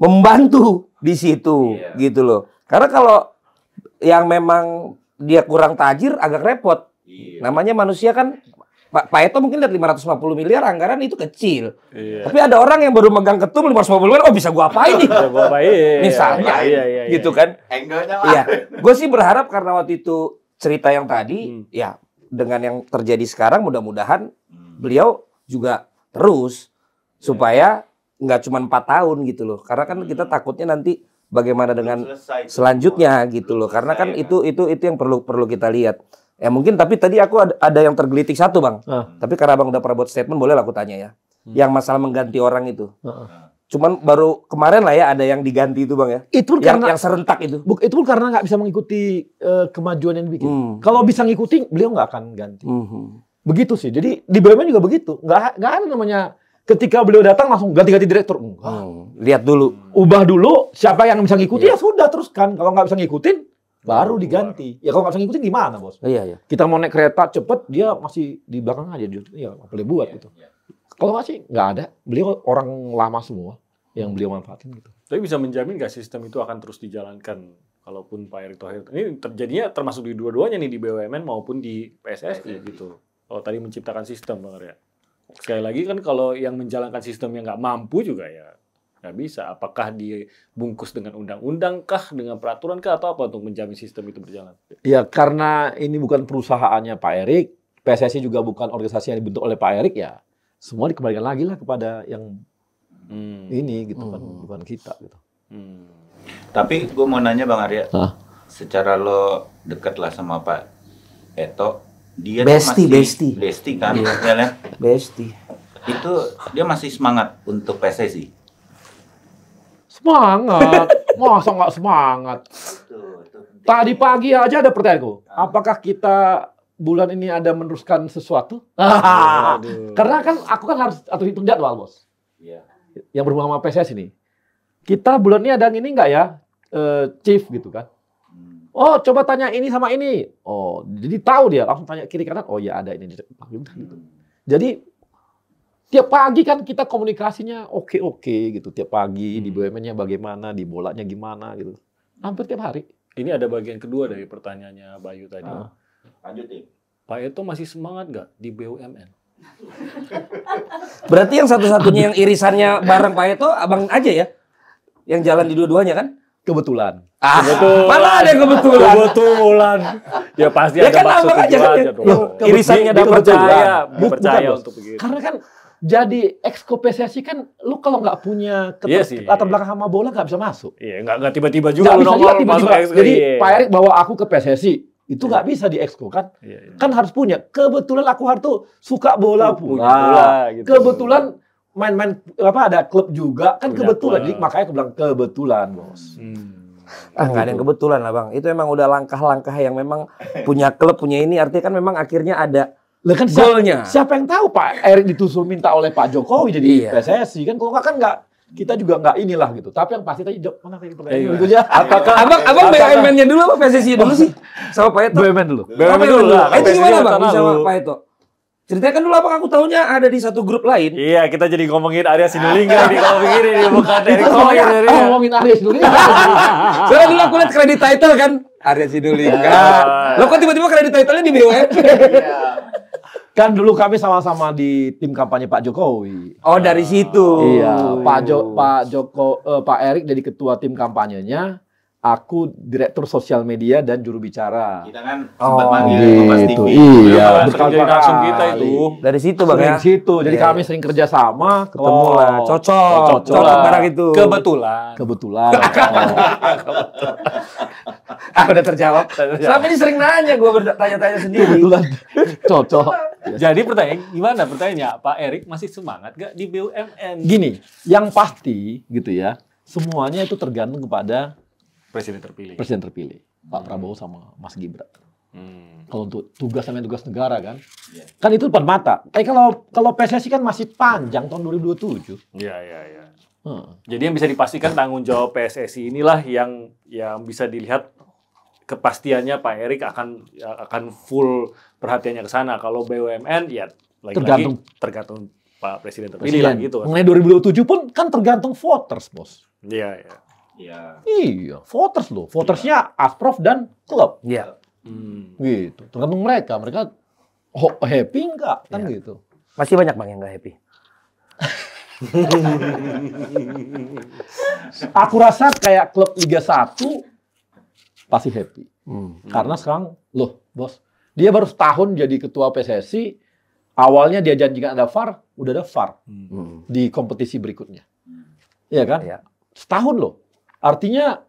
membantu di situ, gitu loh. Karena kalau yang memang dia kurang tajir agak repot. Namanya manusia kan, Pak Eto mungkin lihat 550 miliar anggaran itu kecil. Tapi ada orang yang baru megang ketum 550 miliar, oh bisa gua apain nih? Misalnya, gitu kan. Angle-nya lah. Iya, gue sih berharap karena waktu itu cerita yang tadi, ya dengan yang terjadi sekarang mudah-mudahan beliau juga terus supaya nggak cuma 4 tahun gitu loh. Karena kan kita takutnya nanti bagaimana dengan selanjutnya gitu loh. Karena kan itu yang perlu kita lihat. Ya mungkin tapi tadi aku ada yang tergelitik satu bang. Tapi karena abang udah pernah buat statement boleh lah aku tanya ya. Yang masalah mengganti orang itu. Cuman baru kemarin lah ya ada yang diganti itu bang ya. Itu karena yang serentak itu. Itu pun karena nggak bisa mengikuti kemajuan yang dibikin. Kalau bisa ngikutin, beliau nggak akan ganti. Begitu sih. Jadi di BUMN juga begitu. Nggak ada namanya ketika beliau datang langsung ganti-ganti direktur. Lihat dulu. Ubah dulu. Siapa yang bisa ngikuti ya sudah teruskan. Kalau nggak bisa ngikutin, baru diganti. Ya kalau nggak bisa ngikutin gimana bos? Iya. Kita mau naik kereta cepet, dia masih di belakang aja. Ya apa boleh buat gitu. Kalau nggak sih nggak ada. Beliau orang lama semua yang beliau manfaatin gitu. Tapi bisa menjamin nggak sistem itu akan terus dijalankan kalaupun Pak Erick Thohir ini terjadinya termasuk di dua-duanya nih di BUMN maupun di PSSI gitu. Kalau tadi menciptakan sistem Bang Arya. Sekali lagi kan kalau yang menjalankan sistem yang nggak mampu juga ya nggak bisa. Apakah dibungkus dengan undang-undang kah, dengan peraturan kah, atau apa untuk menjamin sistem itu berjalan? Ya karena ini bukan perusahaannya Pak Erick, PSSI juga bukan organisasi yang dibentuk oleh Pak Erick ya. Semua dikembalikan lagi lah kepada yang ini gitu kan, bukan kita gitu. Tapi gue mau nanya Bang Arya, secara lo deket lah sama Pak Eto, dia Besti, tuh masih besti kan, ya Len? Besti. Itu dia masih semangat untuk PSSI. Semangat, masa nggak semangat? Tadi pagi aja ada pertanyaanku, apakah kita bulan ini ada meneruskan sesuatu? Karena kan aku kan harus atur hitung jadwal bos. Yang berhubungan sama PSSI ini. Kita bulan ini ada yang ini nggak ya, chief gitu kan? Oh, coba tanya ini sama ini. Oh, jadi tahu dia langsung tanya kiri kanan. Oh ya ada ini. Jadi tiap pagi kan kita komunikasinya oke gitu. Tiap pagi di BUMN-nya bagaimana, di bolanya gimana gitu. Hampir tiap hari. Ini ada bagian kedua dari pertanyaannya Bayu tadi. Lanjutin. Pak Eto masih semangat nggak di BUMN? Berarti yang satu-satunya yang irisannya bareng Pak Eto abang aja ya? Yang jalan di dua-duanya kan? Kebetulan. Mana ada yang kebetulan? Kebetulan. Ya pasti Ya ada kan maksud abang aja tujuan kan aja dong. irisannya dapat Percaya, Bukan, percaya bos. untuk begitu. Karena kan jadi exco PSSI kan lu kalau nggak punya Iya sih. latar belakang sama bola nggak bisa masuk. Iya, nggak tiba-tiba juga Nggak bisa nongol juga masuk tiba-tiba. exco. Jadi Iya. Pak Erick bawa aku ke PSSI itu nggak bisa di exco kan? Iya. Kan harus punya. Kebetulan aku tuh suka bola Punya pula. bola, gitu. Kebetulan main-main apa ada klub juga kan Punya kebetulan. klub. Jadi makanya aku bilang kebetulan bos. Nggak ada yang kebetulan lah bang. Itu emang udah langkah-langkah yang memang punya klub, punya ini. Artinya kan memang akhirnya ada Lah kan golnya. siapa yang tahu Pak Erick ditusuk minta oleh Pak Jokowi jadi Iya. PSSI kan kalau nggak kan nggak kita juga nggak inilah gitu. Tapi yang pasti tadi jawab mana tadi pertanyaan Iya. gitu aja. Apakah Abang BUMN-nya dulu apa PSSI dulu sih? Sama Pak Eto? BUMN dulu. BUMN dulu lah. Itu gimana bang? Karena Bisa lu- Pak Eto? Ceritakan dulu apa aku tahunya ada di satu grup lain. Iya, kita jadi ngomongin Arya Sinulinga nih kalau begini nih, bukan Erick Itu Thohir. soalnya ngomongin Aries dulu ini. Soalnya dulu aku lihat kredit title kan. Arya Sinulinga. Lo kok tiba-tiba kredit title-nya di BUMN? Kan dulu kami sama-sama di tim kampanye Pak Jokowi. Oh dari situ. Iya, Pak Erick jadi ketua tim kampanyenya, aku direktur sosial media dan juru bicara. Kita kan sempat manggil gitu. Kompas TV. Iya, Sering jadi langsung kita itu. Dari situ bang Sering ya. situ. Jadi Iya, kami sering kerja sama, ketemu lah. Cocok. Cocok Cocok lah. barang itu. Kebetulan. Kebetulan. Udah terjawab. Selama ini sering nanya gue bertanya-tanya sendiri. Kebetulan. Cocok. Jadi pertanyaan, pertanyaannya, Pak Erick masih semangat gak di BUMN? Gini, yang pasti gitu ya, semuanya itu tergantung kepada Presiden terpilih. presiden terpilih, Pak Prabowo sama Mas Gibran. Kalau untuk tugas negara kan. Iya. Kan itu depan mata. Kalau PSSI kan masih panjang tahun 2027. Iya. Jadi yang bisa dipastikan tanggung jawab PSSI inilah yang bisa dilihat kepastiannya Pak Erik akan full perhatiannya ke sana. Kalau BUMN ya lagi-lagi tergantung Pak Presiden terpilih lah gitu. Mengenai 2027 pun kan tergantung voters, Bos. Iya. Iya, voters loh. Votersnya Asprof dan klub. Iya. Gitu. Tergantung mereka happy enggak kan gitu. Masih banyak Bang yang nggak happy. Aku rasa kayak klub Liga 1 pasti happy. Karena sekarang loh, Bos, dia baru setahun jadi ketua PSSI. Awalnya dia janjikan ada VAR, udah ada VAR di kompetisi berikutnya. Iya kan? Iya. Setahun loh. Artinya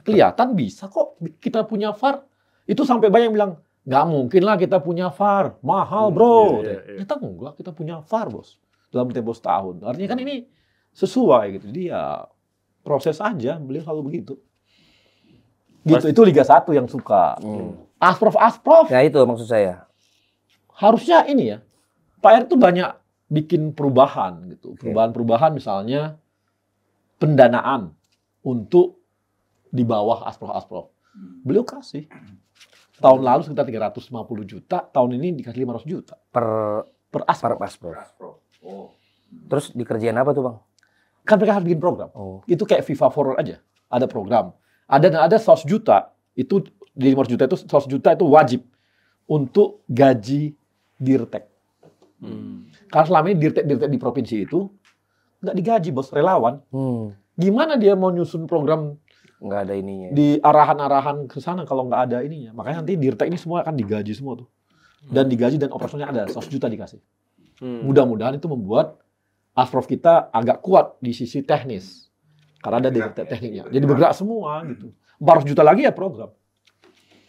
kelihatan bisa kok kita punya VAR. Itu sampai banyak yang bilang, nggak mungkin lah kita punya VAR. Mahal, bro. Ternyata enggak, kita punya VAR, Bos. Dalam tempo setahun. Artinya kan ini sesuai gitu. Dia proses aja, beliau selalu begitu. Gitu, itu Liga 1 yang suka. Asprof. Ya itu maksud saya. Harusnya ini ya, Pak Erick tuh banyak bikin perubahan gitu. Perubahan-perubahan misalnya pendanaan untuk di bawah Asprof. Beliau kasih. Tahun lalu sekitar 350 juta, tahun ini dikasih 500 juta. Per Asprof. Terus dikerjain apa tuh Bang? Kan mereka harus bikin program. Itu kayak FIFA Forward aja. Ada program. Ada 100 juta, itu di 500 juta itu 100 juta itu wajib untuk gaji dirtek. Karena selama ini dirtek di provinsi itu nggak digaji, Bos, relawan. Gimana dia mau nyusun program Nggak ada ininya. di arahan-arahan ke sana kalau nggak ada ininya. Makanya nanti dirtek ini semua akan digaji semua tuh. Dan digaji dan operasionalnya ada 100 juta dikasih. Mudah-mudahan itu membuat Asprof kita agak kuat di sisi teknis. Karena ada dirtek tekniknya. Jadi bergerak semua gitu. 400 juta lagi ya program.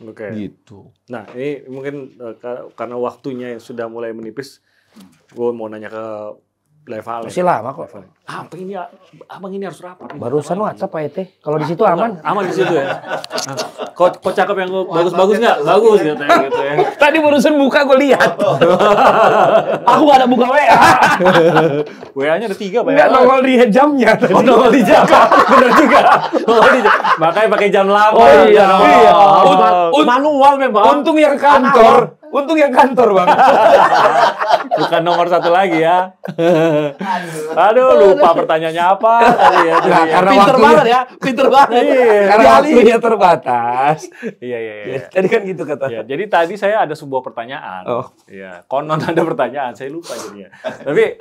Oke. Gitu. Nah, ini mungkin karena waktunya yang sudah mulai menipis, gue mau nanya ke Leva. Masih lama kok. Abang ini harus rapat. Barusan WhatsApp Pak Ete. Kalau di situ aman. Aman di situ ya. Kok cakep yang bagus-bagus nggak? Bagus gitu ya. Tadi barusan buka gue lihat. Aku nggak ada buka WA. WA-nya ada 3 Pak. Nggak nongol di jamnya. Oh, nongol di jam. Bener juga. Nongol di jam. Makanya pakai jam lama. Oh iya. Manual memang. Untung yang kantor. Untung yang kantor Bang. Bukan nomor 1 lagi ya. Aduh, lupa pertanyaannya apa tadi ya. Nah, karena Pinter waktunya- banget ya. Pinter banget. Karena waktunya terbatas. Iya. Tadi kan gitu kata. Ya, jadi tadi saya ada sebuah pertanyaan. Iya, konon ada pertanyaan, saya lupa jadinya. Tapi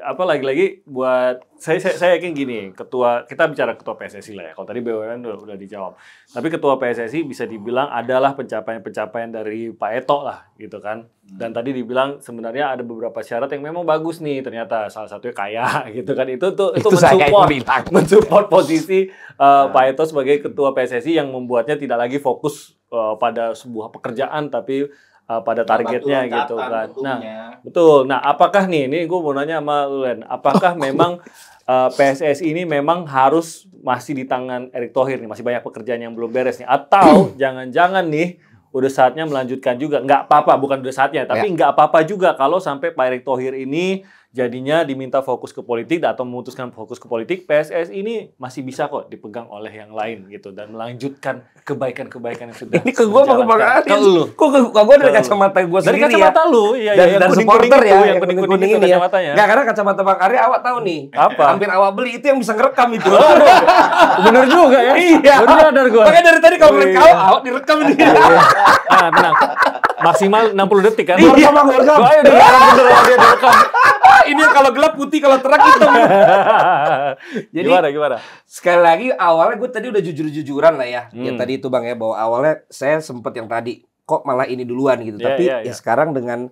apa lagi-lagi buat saya yakin gini, kita bicara ketua PSSI lah ya. Kalau tadi BUMN udah dijawab. Tapi ketua PSSI bisa dibilang adalah pencapaian-pencapaian dari Pak Eto lah gitu kan. Dan tadi dibilang sebenarnya ada beberapa syarat yang memang bagus nih, ternyata salah satunya kaya gitu kan. Itu mensupport posisi Pak Eto sebagai ketua PSSI yang membuatnya tidak lagi fokus pada sebuah pekerjaan tapi pada targetnya gitu kan. Nah, betul. Nah, apakah nih, ini gue mau nanya sama lu, Len, apakah memang PSSI ini memang harus masih di tangan Erick Thohir nih, masih banyak pekerjaan yang belum beres nih, atau jangan-jangan nih udah saatnya melanjutkan juga? Nggak apa-apa, bukan udah saatnya, tapi nggak apa-apa juga kalau sampai Pak Erick Thohir ini jadinya diminta fokus ke politik atau memutuskan fokus ke politik, PSSI ini masih bisa kok dipegang oleh yang lain gitu dan melanjutkan kebaikan-kebaikan yang sudah. Ini ke gue apa ke Bang Aris? Ke lu. Kok ke gue dari kacamata gue Dari sendiri ya? kacamata lu, iya, Dan supporter ya, yang kuning-kuning itu ini ya. kacamatanya. Nggak, karena kacamata Bang Ari awak tahu nih. Apa? Hampir awak beli itu yang bisa ngerekam itu. Bener juga ya. Iya. Bener sadar gue. Makanya dari tadi kalau ngeliat awak direkam ini. Nah, tenang. Maksimal 60 detik kan? Iya, Bang, direkam. Ayo direkam bener, dia direkam. Ini kalau gelap putih, kalau terang hitam. Jadi Gimana? sekali lagi awalnya gue tadi udah jujur-jujuran lah ya. Ya tadi itu Bang ya, bahwa awalnya saya sempet yang tadi kok malah ini duluan gitu. Tapi ya sekarang dengan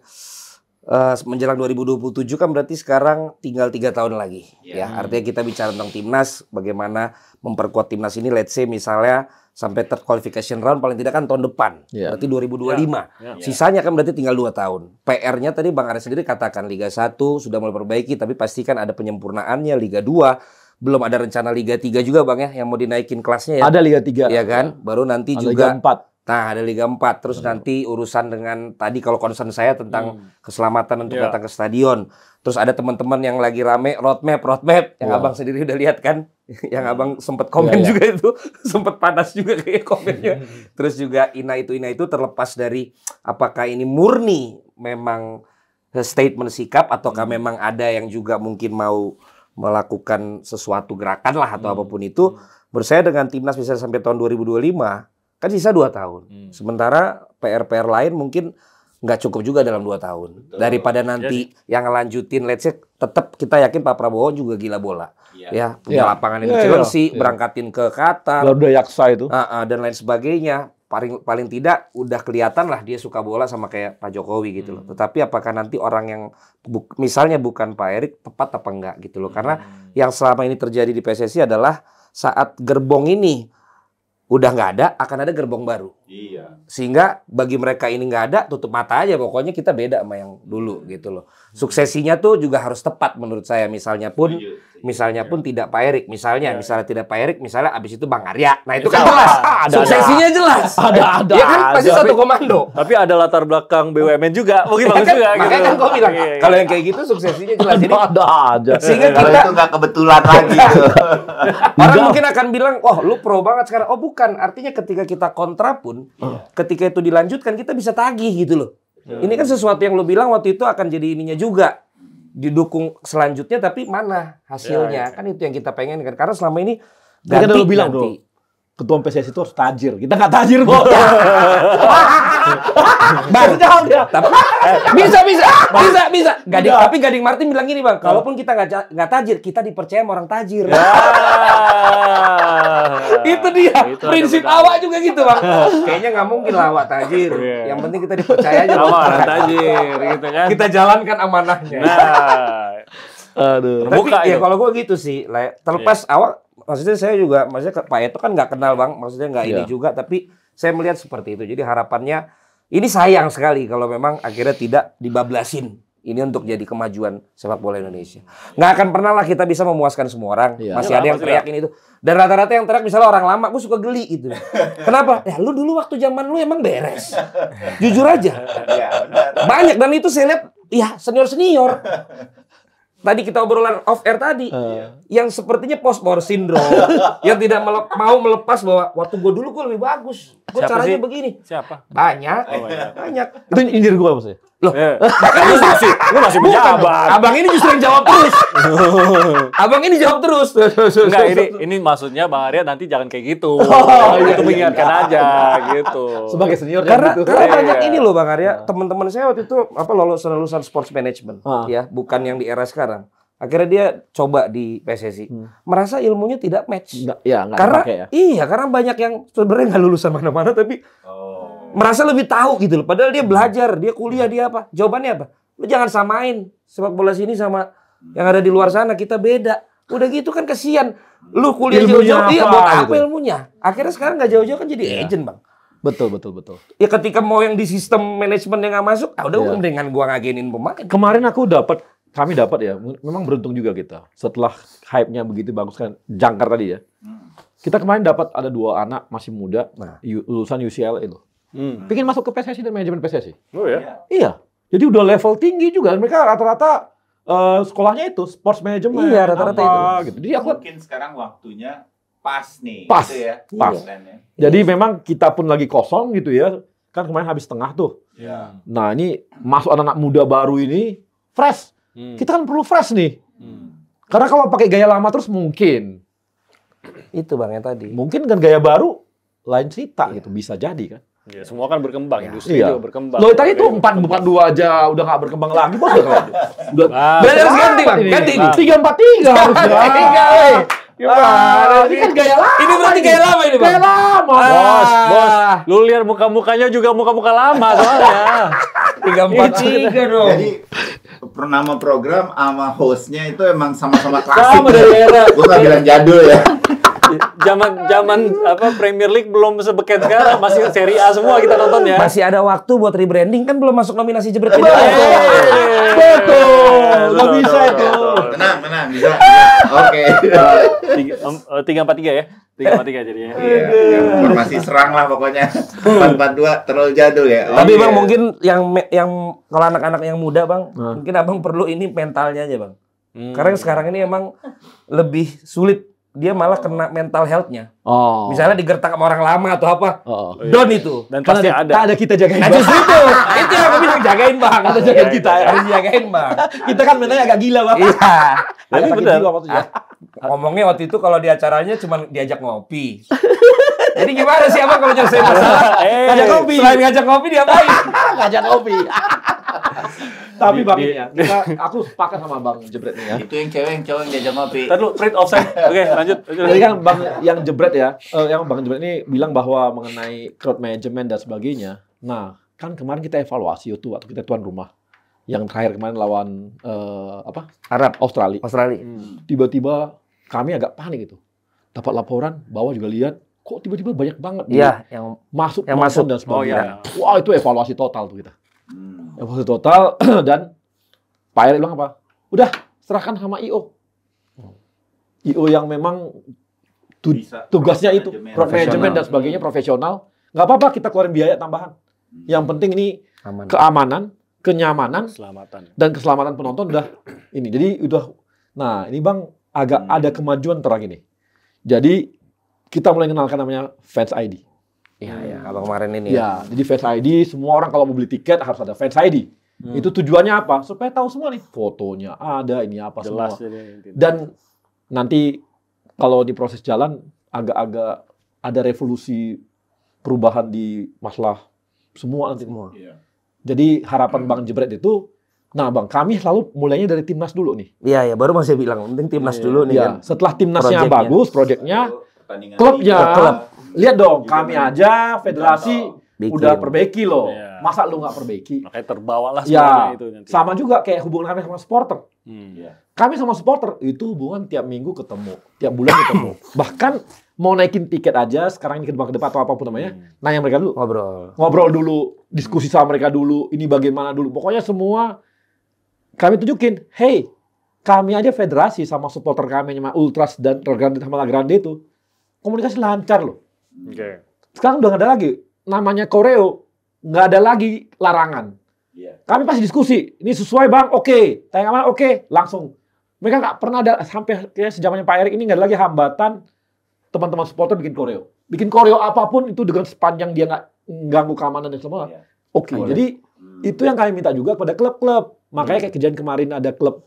menjelang 2027 kan berarti sekarang tinggal 3 tahun lagi. Ya, artinya kita bicara tentang timnas, bagaimana memperkuat timnas ini, let's say misalnya sampai third qualification round paling tidak kan tahun depan. Berarti 2025. Sisanya kan berarti tinggal 2 tahun. PR-nya tadi Bang Aris sendiri katakan Liga 1 sudah mulai perbaiki, tapi pastikan ada penyempurnaannya. Liga 2 belum ada rencana Liga 3 juga Bang ya, yang mau dinaikin kelasnya ya. Ada Liga 3. Iya kan? Baru nanti Ada juga Liga 4. Nah, ada Liga 4. Terus nanti urusan dengan tadi kalau concern saya tentang keselamatan untuk datang ke stadion. Terus ada teman-teman yang lagi rame roadmap yang Abang sendiri udah lihat kan? Yang Abang sempat komen juga itu, sempat panas juga kayak komennya. Terus juga Ina itu terlepas dari apakah ini murni memang statement sikap ataukah memang ada yang juga mungkin mau melakukan sesuatu gerakan lah atau apapun itu. Menurut saya dengan timnas bisa sampai tahun 2025 kan sisa 2 tahun. Sementara PR-PR lain mungkin nggak cukup juga dalam 2 tahun. Daripada nanti yang ngelanjutin, let's say, tetap kita yakin Pak Prabowo juga gila bola. Ya, punya lapangan di Chelsea, berangkatin ke Qatar. Lalu Yaksa itu. Dan lain sebagainya. Paling tidak udah kelihatan lah dia suka bola sama kayak Pak Jokowi gitu loh. Tetapi apakah nanti orang yang misalnya bukan Pak Erik tepat apa enggak gitu loh. Karena yang selama ini terjadi di PSSI adalah saat gerbong ini udah nggak ada, akan ada gerbong baru. Sehingga bagi mereka ini nggak ada, tutup mata aja. Pokoknya kita beda sama yang dulu gitu loh. Suksesinya tuh juga harus tepat menurut saya. Misalnya pun tidak Pak Erik. Misalnya tidak Pak Erik, misalnya abis itu Bang Arya. Nah itu kan jelas. Suksesinya jelas. Ada. Ya kan pasti satu komando. Tapi ada latar belakang BUMN juga. Mungkin bagus juga gitu. Makanya kan gue bilang, kalau yang kayak gitu suksesinya jelas. Jadi ada aja. Sehingga Kalau kita itu nggak kebetulan lagi tuh. orang mungkin akan bilang, oh lu pro banget sekarang. Oh bukan, artinya ketika kita kontra pun, ketika itu dilanjutkan kita bisa tagih gitu loh. Ini kan sesuatu yang lu bilang waktu itu akan jadi ininya juga. Didukung selanjutnya tapi mana hasilnya. Kan itu yang kita pengen kan. Karena selama ini Dia kan udah bilang bro, ketua PSSI itu harus tajir. Kita nggak tajir bro. Bang, tapi bisa. Tapi Gading Martin bilang gini bang, kalaupun kita nggak tajir, kita dipercaya sama orang tajir. Itu dia. Prinsip awak juga gitu bang. Kayaknya nggak mungkin lah awak tajir. Yang penting kita dipercaya aja sama orang tajir, gitu kan. Kita jalankan amanahnya. Aduh. Tapi ya kalau gue gitu sih, terlepas awak. Maksudnya saya juga, Pak Eto kan nggak kenal bang, maksudnya nggak ini juga, tapi saya melihat seperti itu. Jadi harapannya, ini sayang sekali kalau memang akhirnya tidak dibablasin. Ini untuk jadi kemajuan sepak bola Indonesia. Nggak akan pernah lah kita bisa memuaskan semua orang. Masih ada yang teriakin itu. Dan rata-rata yang teriak misalnya orang lama, gue suka geli gitu. Kenapa? Ya lu dulu waktu zaman lu emang beres. Jujur aja. Banyak, dan itu saya lihat, ya senior-senior. Tadi kita obrolan off air tadi, yang sepertinya post-war syndrome, yang tidak mau melepas bahwa waktu gue dulu gue lebih bagus, gue caranya begini. Siapa? Banyak. Itu nyindir gue maksudnya. Loh, lu masih menjabat. Abang ini justru yang jawab terus. Abang ini jawab terus. Enggak, ini maksudnya Bang Arya nanti jangan kayak gitu. Itu mengingatkan aja gitu. Sebagai senior Karena gitu. banyak ini loh Bang Arya, teman-teman saya waktu itu lulusan sports management, ya, bukan yang di era sekarang. Akhirnya dia coba di PSSI, merasa ilmunya tidak match. Karena banyak yang sebenarnya nggak lulusan mana-mana tapi merasa lebih tahu gitu loh. Padahal dia belajar, dia kuliah, dia apa? Jawabannya apa? Lu jangan samain sepak bola sini sama yang ada di luar sana, kita beda. Udah gitu kan kasihan. Lu kuliah jauh-jauh, buat apa ilmunya? Akhirnya sekarang nggak jauh-jauh kan jadi agent bang. Betul. Ya ketika mau yang di sistem manajemen yang nggak masuk, udah dengan gua ngagenin pemain. Kemarin kami dapat ya, memang beruntung juga kita. Setelah hype-nya begitu bagus kan, jangkar tadi ya. Kita kemarin dapat ada 2 anak masih muda, lulusan UCLA itu. Pengen masuk ke PSSI dan manajemen PSSI. Oh ya? Iya. Jadi udah level tinggi juga. Mereka rata-rata sekolahnya itu sports management. Iya, rata-rata itu. Gitu. Jadi mungkin sekarang waktunya pas nih. Pas. Gitu ya. Pas. Jadi memang kita pun lagi kosong gitu ya. Kan kemarin habis tengah tuh. Nah ini masuk anak-anak muda baru ini fresh. Kita kan perlu fresh nih. Karena kalau pakai gaya lama terus mungkin. Itu bang yang tadi. Mungkin kan gaya baru lain cerita gitu. Bisa jadi kan. Ya, semua kan berkembang, industri juga berkembang. Loh tadi tuh 4-4-2 aja udah nggak berkembang lagi, bos. Udah harus ganti bang, ganti ini. 3-4-3 harusnya. Gimana? Ini kan gaya lama. Ini berarti gaya lama ini bang. Gaya lama. Bos. Lu lihat muka-mukanya juga muka-muka lama soalnya. 3-4-3 dong. Jadi nama program sama hostnya itu emang sama-sama klasik. Sama dari era. Gue nggak bilang jadul ya. Zaman Premier League belum sebeket sekarang, masih Serie A semua kita nonton ya. Masih ada waktu buat rebranding, kan belum masuk nominasi Jebret. Betul. Nggak bisa itu. Tenang, bisa. Oke. 3-4-3 ya. 3-4-3 jadinya. Iya, formasi serang lah pokoknya. 4-4-2 terlalu jadul ya. Tapi Bang mungkin yang kalau anak-anak yang muda Bang, mungkin Abang perlu ini mentalnya aja Bang. Karena sekarang ini emang lebih sulit, dia malah kena mental health-nya. Oh. Misalnya digertak sama orang lama atau apa. Oh. Down itu. Dan pasti ada. Tak ada kita jagain. Nah justru itu yang aku bilang jagain Bang. Ada jagain kita ya. Harus jagain Bang. Kita kan mentalnya agak gila, Bang. Iya. Tapi benar. Ngomongnya waktu itu kalau di acaranya cuma diajak ngopi. Jadi gimana sih Abang kalau nyelesain masalah? Ngajak ngopi. Selain ngajak ngopi diapain? Ngajak ngopi. Tapi Bang ini ya, aku sepakat sama Bang Jebret nih ya. Itu yang cewek, yang cowok yang diajak ngopi. Ntar lu print offside. Oke, lanjut. Jadi kan Bang yang Jebret ya, yang Bang Jebret ini bilang bahwa mengenai crowd management dan sebagainya. Nah, kan kemarin kita evaluasi itu waktu kita tuan rumah. Yang terakhir kemarin lawan Arab, Australia. Tiba-tiba kami agak panik itu. Dapat laporan, bawah juga lihat, kok tiba-tiba banyak banget yang masuk dan sebagainya. Oh, iya. Wah, itu evaluasi total tuh kita. Evaluasi total dan Pak Erik bilang apa? Udah, serahkan sama IO. IO yang memang tugasnya itu crowd management dan sebagainya profesional. Nggak apa-apa kita keluarin biaya tambahan. Yang penting ini keamanan, kenyamanan, dan keselamatan penonton udah ini. Jadi udah, nah ini Bang agak ada kemajuan terang ini. Jadi kita mulai kenalkan namanya Fans ID. Iya, Abang kemarin ini ya. Jadi Fans ID, semua orang kalau mau beli tiket harus ada Fans ID. Itu tujuannya apa? Supaya tahu semua nih, fotonya ada, ini apa jelas semua. Dan nanti kalau di proses jalan agak-agak ada revolusi perubahan di masalah semua nanti. Jadi harapan Bang Jebret itu, nah Bang, kami selalu mulainya dari timnas dulu nih. Iya, baru masih bilang, penting timnas dulu nih kan. Setelah timnasnya bagus, proyeknya, klubnya, lihat dong, kami aja federasi udah perbaiki loh. Masa lu nggak perbaiki? Makanya terbawalah semuanya itu nanti. Sama juga kayak hubungan kami sama supporter. Kami sama supporter itu hubungan tiap minggu ketemu, tiap bulan ketemu. Bahkan mau naikin tiket aja sekarang ini ke depan atau apapun namanya, nanya mereka dulu. Ngobrol dulu, diskusi sama mereka dulu, ini bagaimana dulu. Pokoknya semua kami tunjukin, hey, kami aja federasi sama supporter kami, sama Ultras dan Grande sama La Grande itu, komunikasi lancar loh. Sekarang udah nggak ada lagi namanya koreo, nggak ada lagi larangan. Kami pasti diskusi, ini sesuai Bang, oke. Tanya mana, oke, langsung. Mereka nggak pernah ada sampai kayak sejamannya Pak Erik ini nggak ada lagi hambatan teman-teman supporter bikin koreo. Bikin koreo apapun itu dengan sepanjang dia nggak ganggu keamanan dan semua. Oke. Jadi itu yang kami minta juga kepada klub-klub. Makanya kayak kejadian kemarin ada klub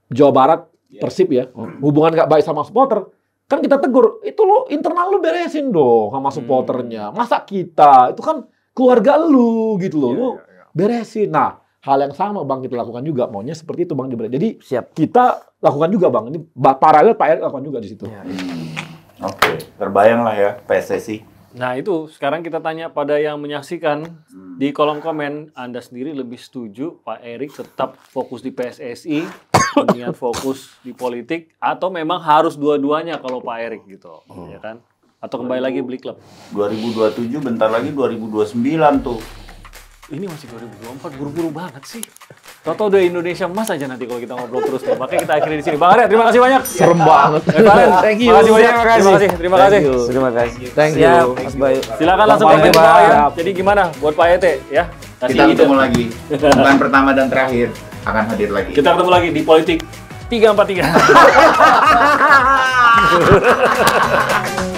Jawa Barat, Persib ya, hubungan nggak baik sama supporter. Kan kita tegur, itu lo internal lo beresin dong sama supporternya. Masa kita, itu kan keluarga lu gitu loh, lu beresin. Nah, hal yang sama Bang kita lakukan juga, maunya seperti itu Bang Jebret. Jadi kita lakukan juga Bang, ini paralel Pak Erik lakukan juga di situ. Oke, terbayang lah ya PSSI. Nah itu sekarang kita tanya pada yang menyaksikan di kolom komen, Anda sendiri lebih setuju Pak Erik tetap fokus di PSSI, mendingan fokus di politik, atau memang harus dua-duanya kalau Pak Erik gitu, ya kan? Atau kembali lagi beli klub? 2027 bentar lagi 2029 tuh. Ini masih 2024, buru-buru banget sih. Toto udah Indonesia emas aja nanti kalau kita ngobrol terus nih. Makanya kita akhiri di sini. Bang Arya, terima kasih banyak. Serem banget. Thank you. Terima kasih. Terima kasih. Thank you. Mas Bayu. Silakan langsung komen di bawah ya. Jadi gimana buat Pak Ete ya? Kita ketemu lagi. Bukan pertama dan terakhir, akan hadir lagi. Kita ketemu lagi di Politik 343.